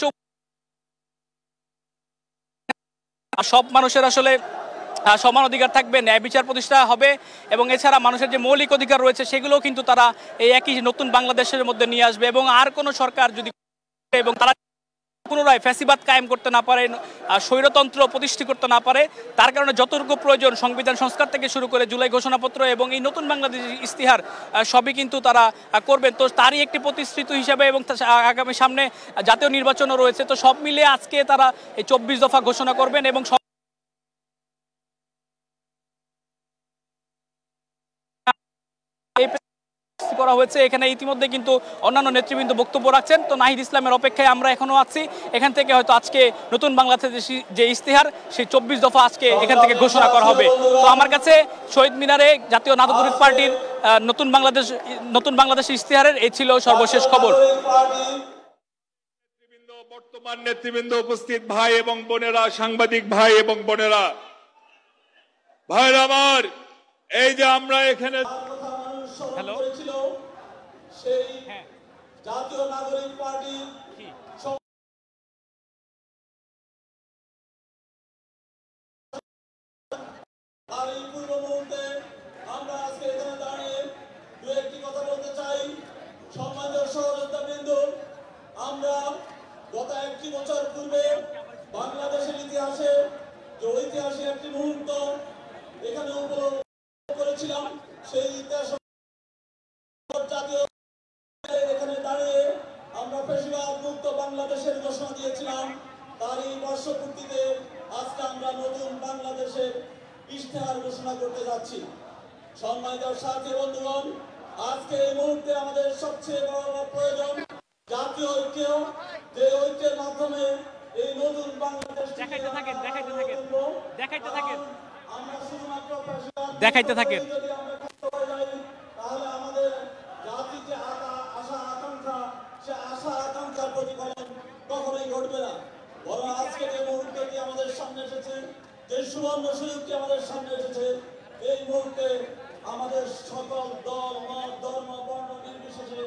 তবে সব মানুষের আসলে সমান অধিকার থাকবে, ন্যায় বিচার প্রতিষ্ঠা হবে এবং এছাড়া মানুষের যে মৌলিক অধিকার রয়েছে সেগুলোও কিন্তু তারা এই একই নতুন বাংলাদেশের মধ্যে নিয়ে আসবে। এবং আর কোনো সরকার যদি এবং তারা পুনরায় ফ্যাসিবাদ কায়েম করতে না পারে, স্বৈরতন্ত্র প্রতিষ্ঠা করতে না পারে, তার কারণে যতটুকু প্রয়োজন সংবিধান সংস্কার থেকে শুরু করে জুলাই ঘোষণাপত্র এবং এই নতুন বাংলাদেশ ইস্তিহার সবই কিন্তু তারা করবেন। তো তারই একটি প্রতিশ্রুতি হিসাবে এবং আগামী সামনে জাতীয় নির্বাচনও রয়েছে, তো সব মিলিয়ে আজকে তারা এই 24 দফা ঘোষণা করবেন এবং করা হয়েছে। এখানে ইতিমধ্যে কিন্তু অন্যান্য নেতৃবৃন্দ বক্তব্য রাখছেন। তো নাহিদ ইসলামের অপেক্ষায় আমরা এখনো আছি। এখান থেকে হয়তো আজকে নতুন বাংলাদেশি যে ইস্তিহার সেই 24 দফা আজকে এখান থেকে ঘোষণা করা হবে। তো আমার কাছে শহীদ মিনারে জাতীয় নাগরিক পার্টির নতুন বাংলাদেশ ইস্তিহারের এই ছিল সর্বশেষ খবর। বর্তমান নেতৃবৃন্দ উপস্থিত ভাই এবং বোনেরা, সাংবাদিক ভাই এবং বোনেরা, ভাইরা আমার, এই যে আমরা এখানে সেই জাতীয় নাগরিক পার্টি আর এই পূর্ব মুহূর্তে আমরা আজকে এখানে দাঁড়িয়ে দু একটি কথা বলতে চাই। সম্মানিত সহযোদ্ধাবৃন্দ, আমরা গত একটি বছর পূর্বে বাংলাদেশের ইতিহাসে যে ঐতিহাসিক একটি মুহূর্ত এখানে উপলব্ধি করেছিলাম, সেই ইতিহাস জাতীয় এখানে দাঁড়িয়ে আমরা ফ্যাসিবাদ মুক্ত বাংলাদেশের ঘোষণা দিয়েছিলাম। তারই বর্ষপূর্তিতে আজকে আমরা নতুন বাংলাদেশের ইশতেহার ঘোষণা করতে যাচ্ছি। সম্মানিত সাথী বন্ধুগণ, আজকে এই মুহূর্তে আমাদের সবচেয়ে বড় প্রয়োজন জাতীয় ঐক্য, যে ঐক্যের মাধ্যমে এই নতুন বাংলাদেশ দেখাইতে থাকেন আমরা শুধুমাত্র ফ্যাসিবাদ দেখাইতে থাকেন যদি আমরা করতে পারি তাহলে আমাদের জাতির যে আশা আকাঙ্ক্ষা, সে আশা আকাঙ্ক্ষার প্রতিফলন কখনোই ঘটবে না। বরং আজকে যে মুহূর্তটি আমাদের সামনে এসেছে, যে সুবর্ণ সুযোগটি আমাদের সামনে এসেছে, এই মুহূর্তে আমাদের সকল দল, মত, ধর্ম, বর্ণ নির্বিশেষে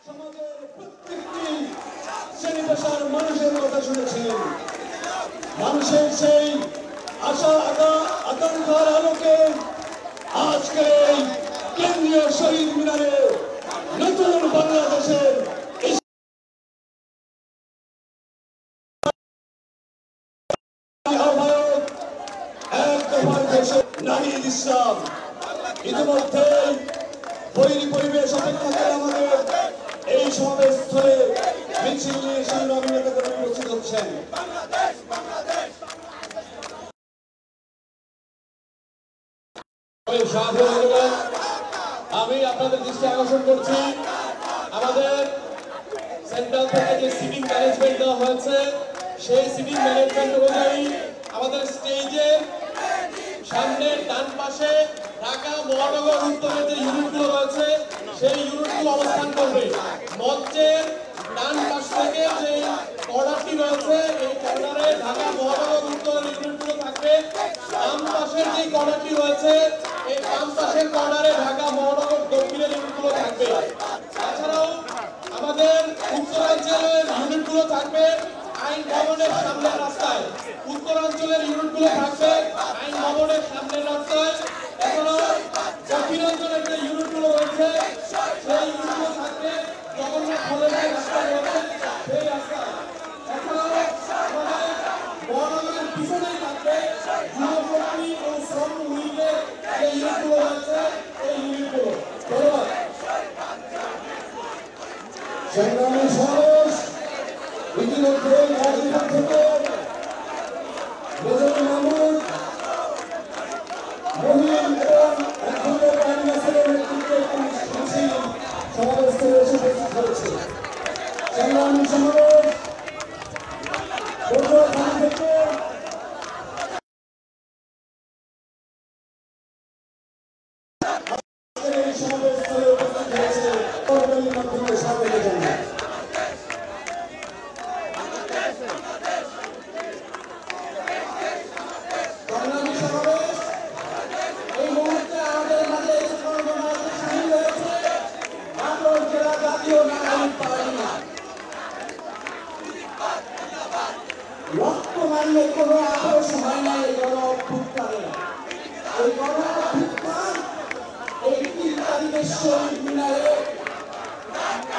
সমাজের প্রত্যেকটি শ্রেণী পেশার মানুষের কথা শুনেছেন। মানুষের সেই আশা আকাঙ্ক্ষার আলোকে আজকে কেন্দ্রীয় শহীদ মিনারে নতুন বাংলাদেশের আহ্বায়ক এক দফার ঘোষক নাহিদ ইসলাম ইতিমধ্যে বৈরী পরিবেশ অপেক্ষা করে আমাদের এই সমাবেশ স্থলে মিছিল নিয়ে সংগ্রামীরা উপস্থিত হচ্ছেন। আমি আপনাদের দৃষ্টি আকর্ষণ করছি, আমাদের সেন্ট্রাল থেকে যে সিটিং ম্যানেজমেন্ট দেওয়া হয়েছে, সেই সিটিং ম্যানেজমেন্ট অনুযায়ী আমাদের স্টেজের সামনে ডান পাশে ঢাকা মহানগর উত্তরের যে ইউনিটগুলো রয়েছে সেই ইউনিটগুলো অবস্থান করবে। মঞ্চের ডান পাশ থেকে যে কর্নারটি রয়েছে এই কর্নারে ঢাকা মহানগর উত্তরের ইউনিটগুলো থাকবে। বাম পাশের যে কর্নারটি রয়েছে এই বাম পাশের কর্নারে ঢাকা মহানগর দক্ষিণের ইউনিটগুলো থাকবে। এছাড়াও আমাদের উত্তরাঞ্চলের ইউনিটগুলো থাকবে আইন ভবনের সামনের রাস্তায়। উত্তরাঞ্চলের ইউনিটগুলো থাকবে আইন ভবনের সামনের রাস্তায়। এছাড়াও দক্ষিণাঞ্চলের যে ইউনিটগুলো রয়েছে সেই ইউনিটগুলো থাকবে জগন্নাথ হলের যে রাস্তা রয়েছে সেই রাস্তায়। এছাড়াও আমাদের বড়ালের পিছনেই থাকবে যুবশক্তি ও শ্রম উইকের যে ইউনিটগুলো রয়েছে এই ইউনিটগুলো। ধন্যবাদ। সংগ্রামী সমাবেশ ইতিমধ্যে গাজীপুর থেকে রেজাউল মাহমুদ মহিম এবং একজনের কারিগরের নেতৃত্বে মিছিল সমাবেশস্থলে এসে উপস্থিত হয়েছে। সংগ্রামী সমাবেশ পটুয়াখালী থেকে এই সমাবেশস্থলে উপস্থিত হয়েছে কর্মীর মাধ্যমে স্বাগত জানাই। রক্ত মারলে কোনো আপোষ হয় না এই গণ অভ্যুত্থানে। এই গণ অভ্যুত্থান এই ৩ তারিখের শহীদ মিনারে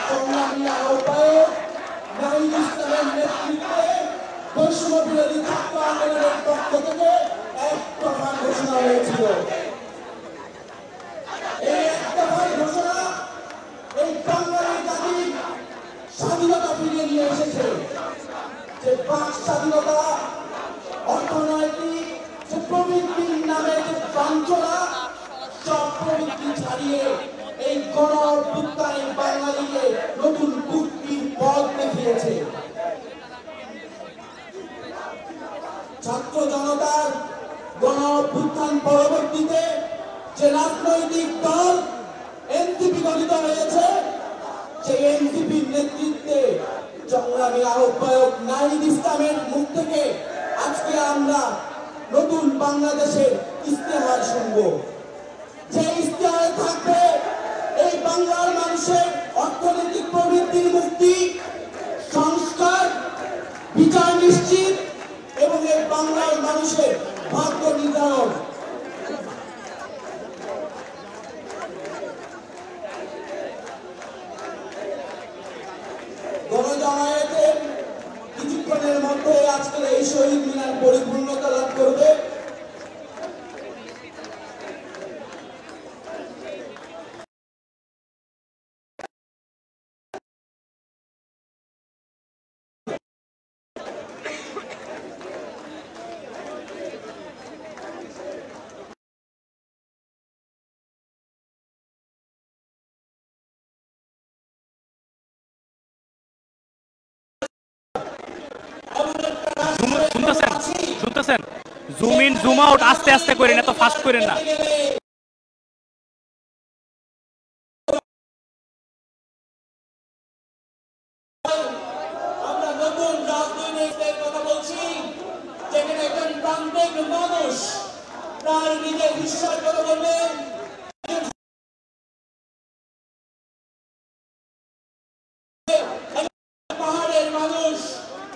সংগ্রামী আহ্বায়ক নাহিদ ইসলামের নেতৃত্বে বৈষম্য বিরোধী ছাত্র আন্দোলনের পক্ষ থেকে এক দফা ঘোষণা হয়েছিল। এই এক দফার ঘোষণা এই বাঙালি জাতির স্বাধীনতা ফিরিয়ে নিয়ে এসেছে। যে বাক স্বাধীনতা, অর্থনৈতিক যে প্রবৃত্তির নামে যে বাঞ্ছনা, সব প্রবৃত্তি ছাড়িয়ে এই গণ অভ্যুত্থানে বাঙালিকে নতুন মুক্তির পথ দেখিয়েছে। ছাত্র জনতার গণ অভ্যুত্থান পরবর্তীতে যে রাজনৈতিক দল এনসিপি গঠিত হয়েছে, সেই এনসিপির নেতৃত্বে সংগ্রামী আহ্বায়ক নাহিদ ইসলামের মুখ থেকে আজকে আমরা নতুন বাংলাদেশের ইস্তেহার শুনব। যে ইস্তেহারে থাকবে এই বাংলার মানুষের অর্থনৈতিক প্রবৃত্তির মুক্তি, সংস্কার, বিচার নিশ্চিত এবং এই বাংলার মানুষের ভাগ্য নির্ধারণ। গণজমায়েতের কিছুক্ষণের মধ্যে আজকের এই শহীদ মিনার পরিপূর্ণতা লাভ করবে। শুনতেছেন? জুম ইন জুম আউট আস্তে আস্তে করেন, এত ফাস্ট করেন না। আমরা নতুন রাজনৈতিক কথা বলছি, যেখানে একজন প্রান্তিক মানুষ তার নিজের বিশ্বাস করে বলবেন, পাহাড়ের মানুষ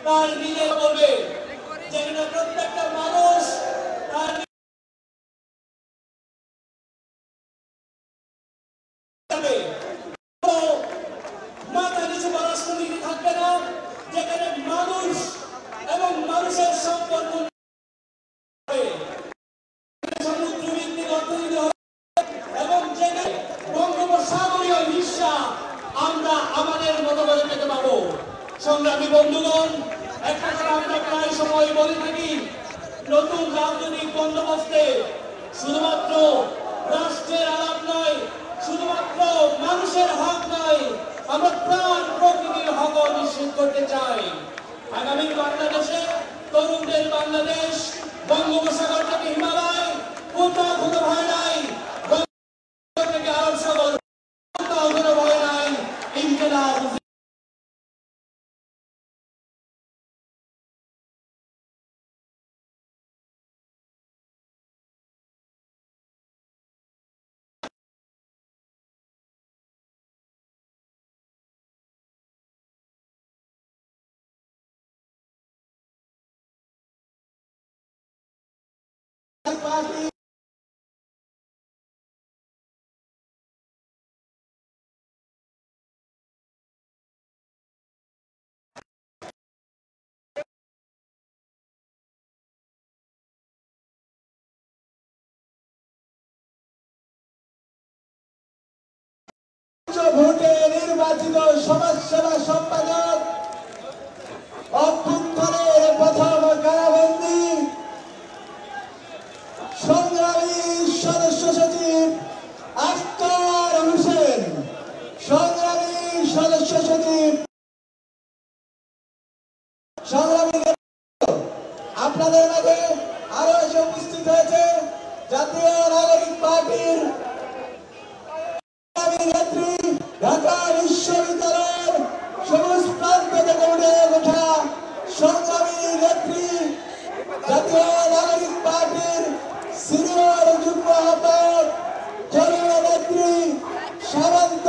তার নিজের বলবে, যেখানে প্রত্যেকটা মানুষ তার মাথা নিচু পরাশনীতি থাকবে না, যেখানে মানুষ এবং মানুষের সম্পর্ক সমুদ্রভিত্তিক অর্থনীতি হবে এবং যেখানে বঙ্গোপসাগরীয় হিস্সা আমরা আমাদের মতো করে পেতে পাবো। সংগ্রামী বন্ধুগণ, একটা কথা আমরা প্রায় সময় বলে থাকি, নতুন রাজনৈতিক বন্দোবস্তে শুধুমাত্র রাষ্ট্রের আলাপ নয়, শুধুমাত্র মানুষের হক নয়, আমরা প্রাণ প্রকৃতির হক নিশ্চিত করতে চাই। আগামী বাংলাদেশে তরুণদের বাংলাদেশ, বঙ্গোপসাগর থেকে হিমালয়, কোথাও কোনো ভয় নাই, থেকে আরব সাগর, কোথাও কোনো ভয় নাই। ইনকিলাব পার্টি ভোটে নির্বাচিত সমাজসেবা সম্পাদক, অভ্যুত্থানের প্রথম কারাবন্দী সংগ্রামী সদস্য সচিব আখতার হোসেন, সংগ্রামী সদস্য সচিব সংগ্রামী আপনাদের মাঝে আরো এসে উপস্থিত হয়েছে জাতীয় নাগরিক পার্টির নেত্রী, ঢাকা বিশ্ববিদ্যালয়ের সবুজ প্রান্ত থেকে উঠে ওঠা সংগ্রামী নেত্রী, জাতীয় নাগরিক পার্টির সিনিয়র যুগ্ম আহ্বায়ক জননেত্রী সামন্ত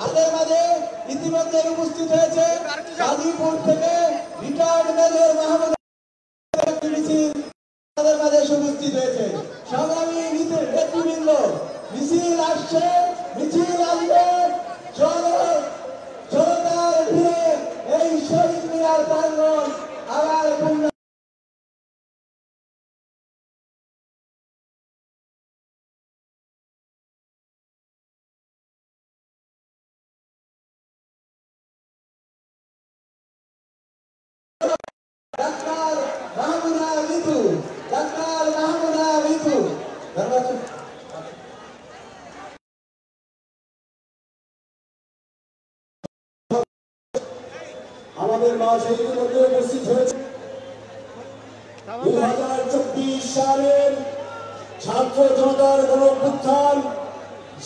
আমাদের মাঝে ইতিমধ্যে উপস্থিত হয়েছে গাজীপুর থেকে রিটায়ার্ড মেজর মাহমুদ আমাদের মাঝে উপস্থিত হয়েছে। সংগ্রামী নেতৃবৃন্দ, মিছিল আসছে, মিছিল আসবে, জনতার ভিড়ে এই শহীদ মিনার প্রাঙ্গণ আবার পূর্ণ ডাক্তার মাহমুদা মিতু, ডাক্তার মাহমুদা মিতু আমাদের মাঝে ইতিমধ্যে উপস্থিত হয়েছে 2024 সালের ছাত্র জনতার গণঅভ্যুত্থান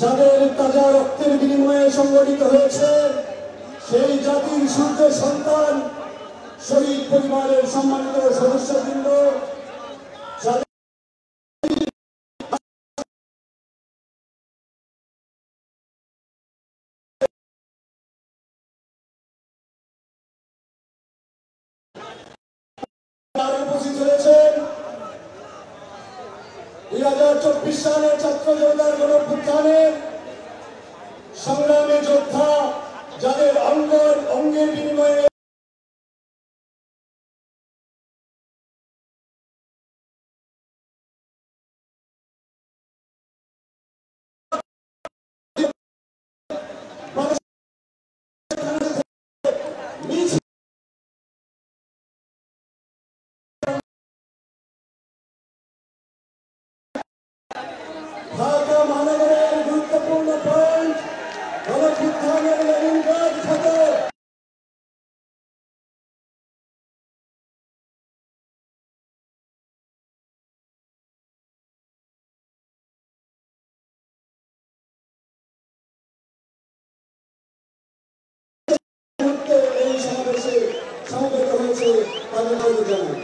যাদের তাজা রক্তের বিনিময়ে সংগঠিত হয়েছে, সেই জাতির সূর্য সন্তান শহীদ পরিবারের সম্মানিত সদস্যবৃন্দ, উপস্থিত হয়েছেন 2024 সালের ছাত্র জনতার গণঅভ্যুত্থানের সংগ্রামী যোদ্ধা যাদের অঙ্গের বিনিময়ে ঢাকা মহানগরের গুরুত্বপূর্ণ পয়েন্ট গণঅভ্যুত্থানের লেনিনগ্রাদ থেকে এই সমাবেশে সমবেত হয়েছে তাদের জানাই।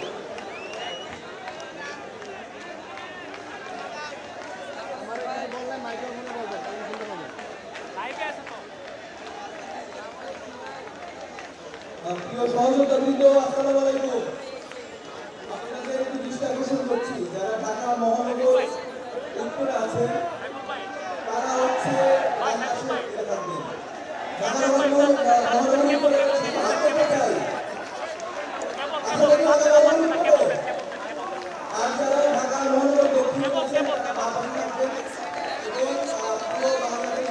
প্রিয় সহযোগিতাবৃন্দ, আসসালামু আলাইকুম। আপনাদের একটু দৃষ্টি আকর্ষণ করছি, যারা ঢাকা মহানগর উত্তরে আছেন তারা হচ্ছে ঢাকা মহানগর উত্তরে চাই, আর যারা ঢাকা মহানগর দক্ষিণে আছেন তারা বাবান থাকবেন এবং প্রিয় বাংলাদেশ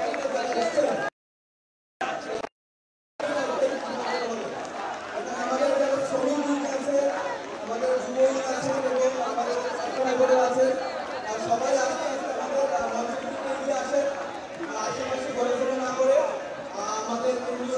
সবাই আস্তে আস্তে আমাদের মঞ্চে এগিয়ে আসে, আশেপাশে ঘোরাফেরা না করে আমাদের কেন্দ্রীয়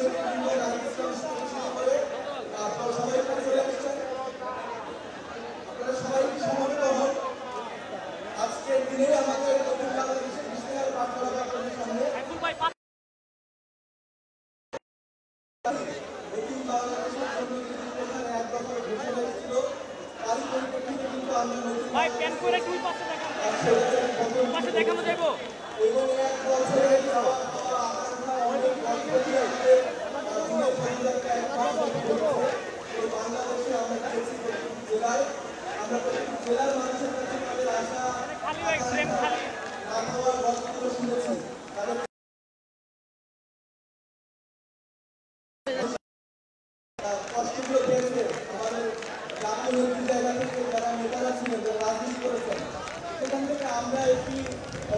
শুনেছি তাদের কষ্টগুলো পেয়েছে আমাদের জাতীয় জায়গা থেকে যারা নেতারা ছিলেন যারা রাজনীতি করেছেন সেখান থেকে আমরা একটি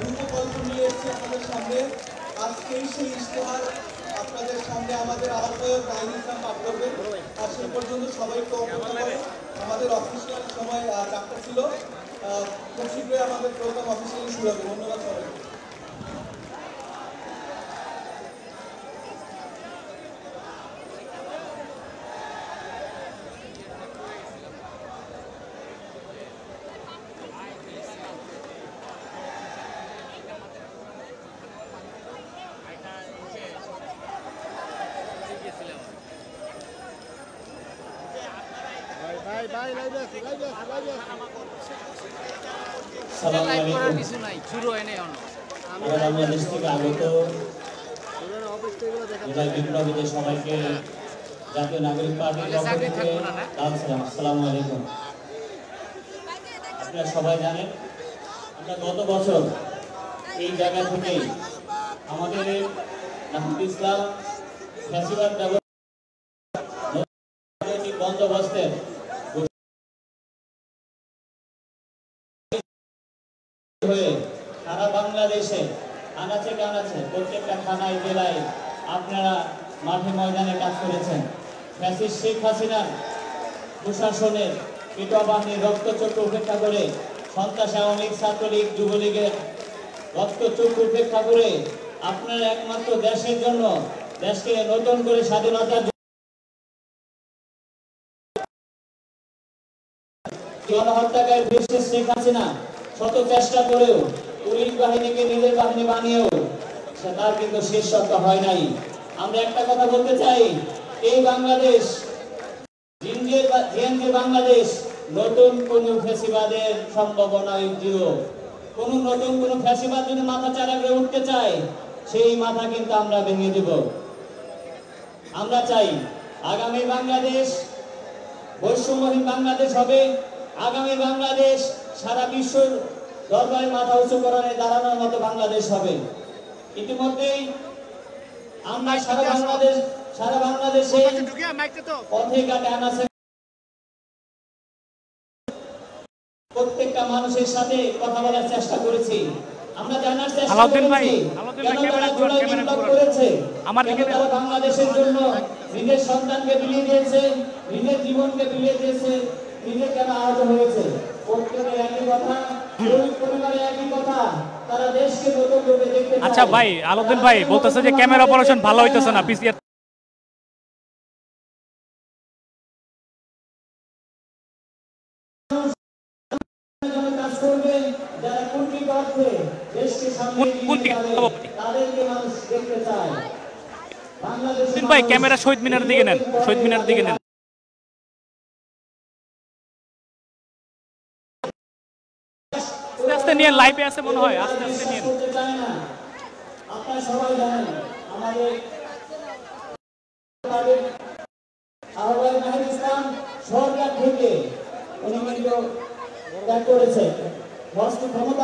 রূপকল্প নিয়ে এসেছি আপনাদের সামনে। আজকেই সেই ইশতেহার আপনাদের সামনে আমাদের আহ্বায়ক নাহিদ ইসলাম পাঠ করবেন। আর সেই পর্যন্ত সবাইকে অপেক্ষা করে আমাদের অফিসিয়াল সময় 4টা ছিল। খুব শীঘ্রই আমাদের প্রোগ্রাম অফিসিয়ালি শুরু হবে। ধন্যবাদ সবাইকে। বাংলাদেশ থেকে আগত বিপ্লবীদের সবাইকে জাতীয় নাগরিক পার্টির পক্ষ থেকে আসসালামু আলাইকুম। আপনারা সবাই জানেন আমরা গত বছর এই জায়গা থেকেই আমাদের নাহিদ ইসলাম ফ্যাসিবাদ বন্দোবস্তের হয়ে সারা বাংলাদেশে আনাচে কানাচে প্রত্যেকটা থানায় জেলায় আপনারা মাঠে ময়দানে কাজ করেছেন। ফ্যাসিস্ট শেখ হাসিনার প্রশাসনের পেটোয়া বাহিনীর রক্তচক্ষু উপেক্ষা করে সন্ত্রাস আওয়ামী লীগ ছাত্রলীগ যুবলীগের রক্তচক্ষু উপেক্ষা করে আপনারা একমাত্র দেশের জন্য দেশকে নতুন করে স্বাধীনতার গণহত্যাকারী ফ্যাসিস্ট শেখ হাসিনা শত চেষ্টা করেও পুলিশ বাহিনীকে নিজের বাহিনী বানিয়েও তার কিন্তু শেষ সত্য হয় নাই। আমরা একটা কথা বলতে চাই, এই বাংলাদেশ জিএনজি বাংলাদেশ নতুন কোন ফ্যাসিবাদের সম্ভাবনা জিরো। কোন নতুন কোন ফ্যাসিবাদ যদি মাথা চারা করে উঠতে চায় সেই মাথা কিন্তু আমরা ভেঙে দেব। আমরা চাই আগামী বাংলাদেশ বৈষম্যহীন বাংলাদেশ হবে। আগামী বাংলাদেশ সারা বিশ্বের দরবারে মাথা উঁচু করে দাঁড়ানোর মতো বাংলাদেশ হবে। ইতিমধ্যেই আমরা সারা বাংলাদেশে পথে ঘাটে আনাচে প্রত্যেকটা মানুষের সাথে কথা বলার চেষ্টা করেছি। আমরা জানার চেষ্টা করেছি কেন তারা করেছে, কেন তারা বাংলাদেশের জন্য নিজের সন্তানকে বিলিয়ে দিয়েছে, নিজের জীবনকে বিলিয়ে দিয়েছে, নিজে কেন আহত হয়েছে। প্রত্যেকের একই কথা, পরিবারের একই কথা, তারা দেশকে নতুন রূপে দেখতে চায়। আচ্ছা ভাই, আলাউদ্দিন ভাই বলতেছে যে ক্যামেরা অপারেশন ভালো হইতেছে না, পিসিআর কাজ করবে যারা কুণ্ঠিত অর্থে দেশকে সামনে নিয়ে যাবে, তাদেরকে মানুষ দেখতে চায়। বাংলাদেশের ভাই ক্যামেরা শহীদ মিনার দিকে নেন, শহীদ মিনার দিকে নেন। আস্তে আস্তে নিয়ে লাইভে আছে মনে হয়, আস্তে আস্তে নিয়ে। আপনারা সবাই জানেন আমাদের আহ্বায়ক নাহিদ ইসলাম সরকার থেকে উনি কিন্তু ত্যাগ করেছে। বস্তু ক্ষমতা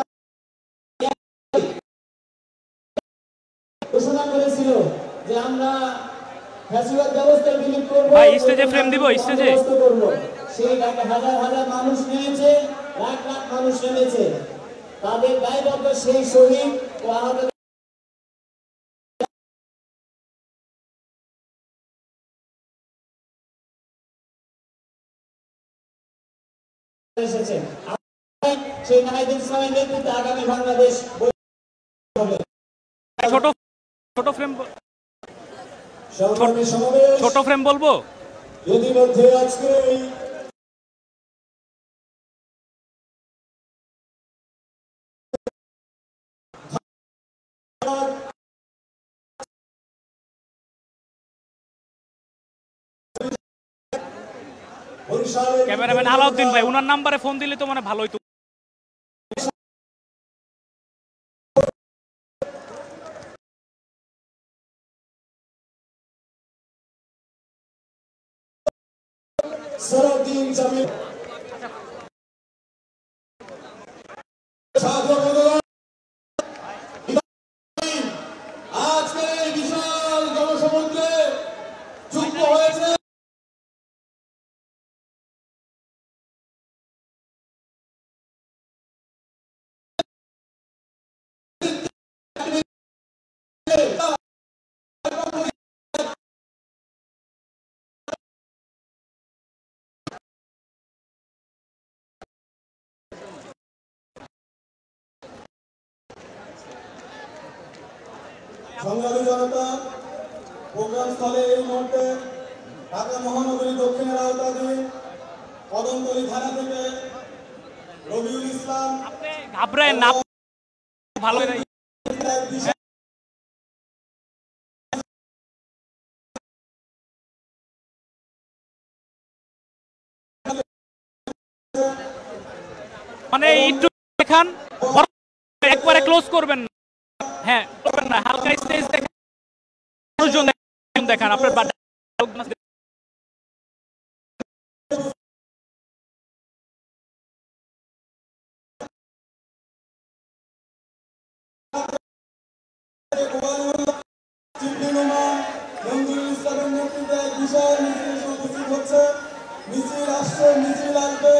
ঘোষণা করেছিল যে আমরা ফ্যাসিবাদ ব্যবস্থায় বিলীন করব, ভাই স্টেজে ফ্রেম দিব, স্টেজে করব। সেই ডাকে হাজার হাজার মানুষ নেমেছে, লাখ লাখ মানুষ নেমেছে। তাদের দায়বদ্ধ সেই শহীদ ও আহত এসেছে। সেই নাহিদ ইসলামের নেতৃত্বে আগামী বাংলাদেশ হবে। ছোট ফ্রেম বলবো। যদি মধ্যে আজকে ক্যামেরাম্যান আলাউদ্দিন ভাই, উনার নাম্বারে ফোন দিলে তো মানে ভালো হইতো। সারাদিন যাবে সংগ্রামী জনতা, প্রোগ্রাম স্থলে এই মুহূর্তে ঢাকা মহানগরী দক্ষিণের আওতাধীন কদমতলী থানা থেকে রবিউল ইসলাম ঘাবড়ায় না, ভালো মানে একটু দেখান, একবারে ক্লোজ করবেন না, হ্যাঁ করবেন না, হালকা স্টেজ দেখান, মানুষজন দেখান আপনার ইসলামের নেতৃত্বে বিশাল মিছিল উপস্থিত হচ্ছে। মিছিল আসছে, মিছিল আসবে,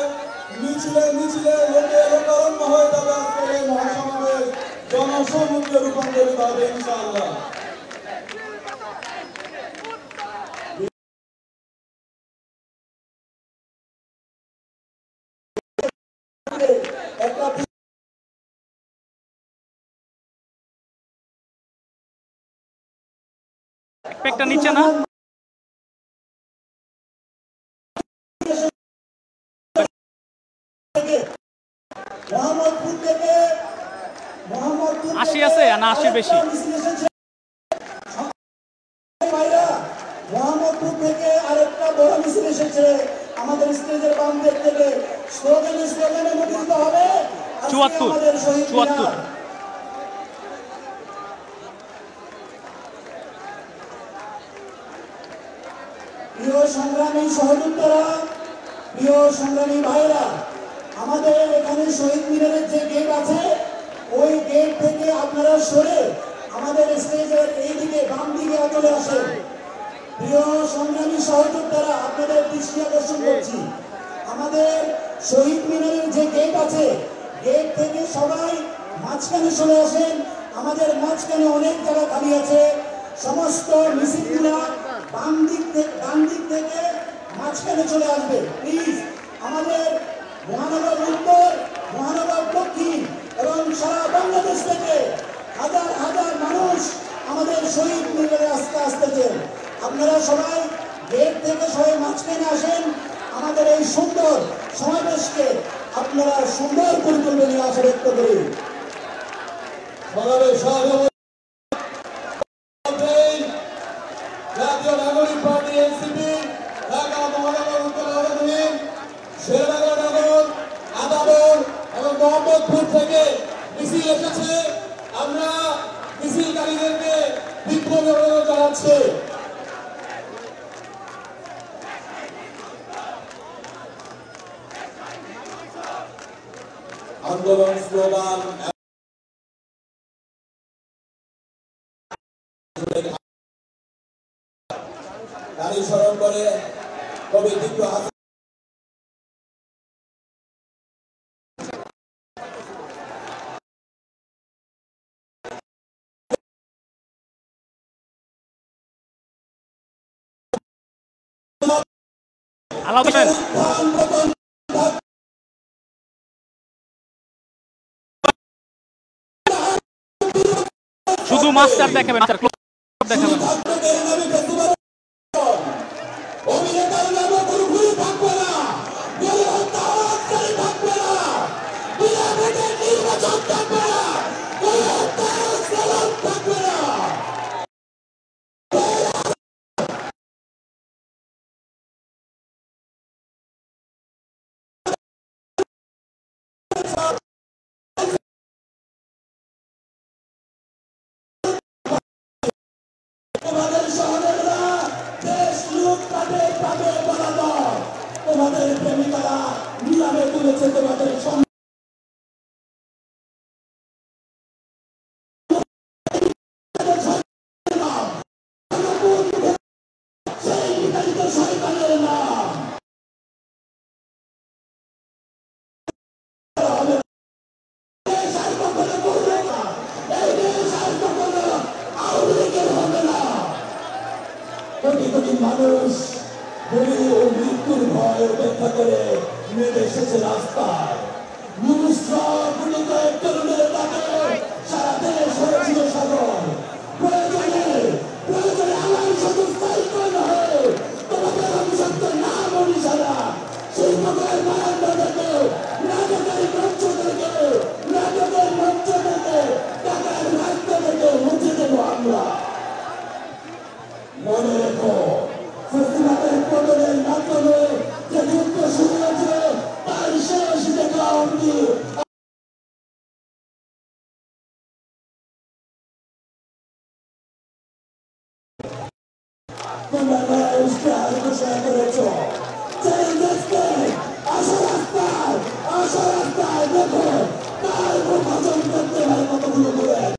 মিছিলে মিছিলে লোকে লোকারণ্য হয়ে যাবে। আজকের এই মহাসমাবেশ জনসমুদ্রে রূপান্তরিত হবে ইনশাআল্লাহ। একটা নিচে না আশি আছে না, 80 বেশি। মোহাম্মদপুর থেকে আরেকটা বড় মিছিল এসেছে আমাদের স্টেজের বাম দিক থেকে। স্লোগানে মুখরিত হবে 74। প্রিয় সংগ্রামী সহযোদ্ধারা, প্রিয় সংগ্রামী ভাইরা, আমাদের এখানে শহীদ মিনারের যে গেট আছে ওই গেট থেকে আপনারা সরে আমাদের স্টেজের এইদিকে বাম দিকে চলে আসেন। প্রিয় সংগ্রামী সহযোদ্ধারা, আপনাদের দৃষ্টি আকর্ষণ করছি, আমাদের শহীদ মিনারের যে গেট আছে গেট থেকে সবাই মাঝখানে চলে আসেন। আমাদের মাঝখানে অনেক জায়গা খালি আছে। সমস্ত মিছিলগুলা ডান দিক থেকে মাঝখানে চলে আসবে প্লিজ। আমাদের মহানগর উত্তর, মহানগর দক্ষিণ এবং সারা বাংলাদেশ থেকে হাজার হাজার মানুষ আমাদের শহীদ মিনারে আসতেছেন। আপনারা সবাই গেট থেকে সবাই মাঝখানে আসেন। আমাদের এই সুন্দর সমাবেশকে আপনারা সুন্দর করে তুলবেন এই আশা ব্যক্ত করি। জাতীয় নাগরিক পার্টি এনসিপি ঢাকা মহানগর উত্তর আওতাধীন শেরনগর, আদাবর এবং মোহাম্মদপুর থেকে মিছিল এসেছে। আমরা মিছিলকারীদেরকে বিপ্লবী অভিনন্দন জানাচ্ছি। আন্দোলন স্লোগান গাড়ি স্মরণ করে কবি দীপ্ত হাসান শুধু মাস্টার দেখাবেন, দেখাবেন অভিনেতার নামে কোনো ভুল থাকবে না, থাকবে না, নির্বাচন থাকবে না, থাকবে না। তোমাদের সহযোগীরা দেশ লুটপাটে পাবে বরাবর, তোমাদের প্রেমিকারা নিলামে তুলেছে তোমাদের সেই বিতাড়িত শয়তানের নাম। দেশ আর কখনো করবে না, এই দেশ আর কখনো আওয়ামী লীগের হবে না। কোটি কোটি মানুষ গুলি ও মৃত্যুর ভয় উপেক্ষা করে নেমে এসেছে রাস্তায়। মুমূর্ষু গুলি কয়েক তরুণের ডাকে সারা দেশ হয়েছিল সাগর। তোমরা মানুষকে আরো ঘোষণা করেছ আসো রাস্তায় দেখো কার হজম করতে হয় কতগুলো করে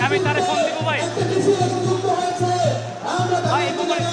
আমি তারে ফোন দিব ভাই ভাই মোবাইল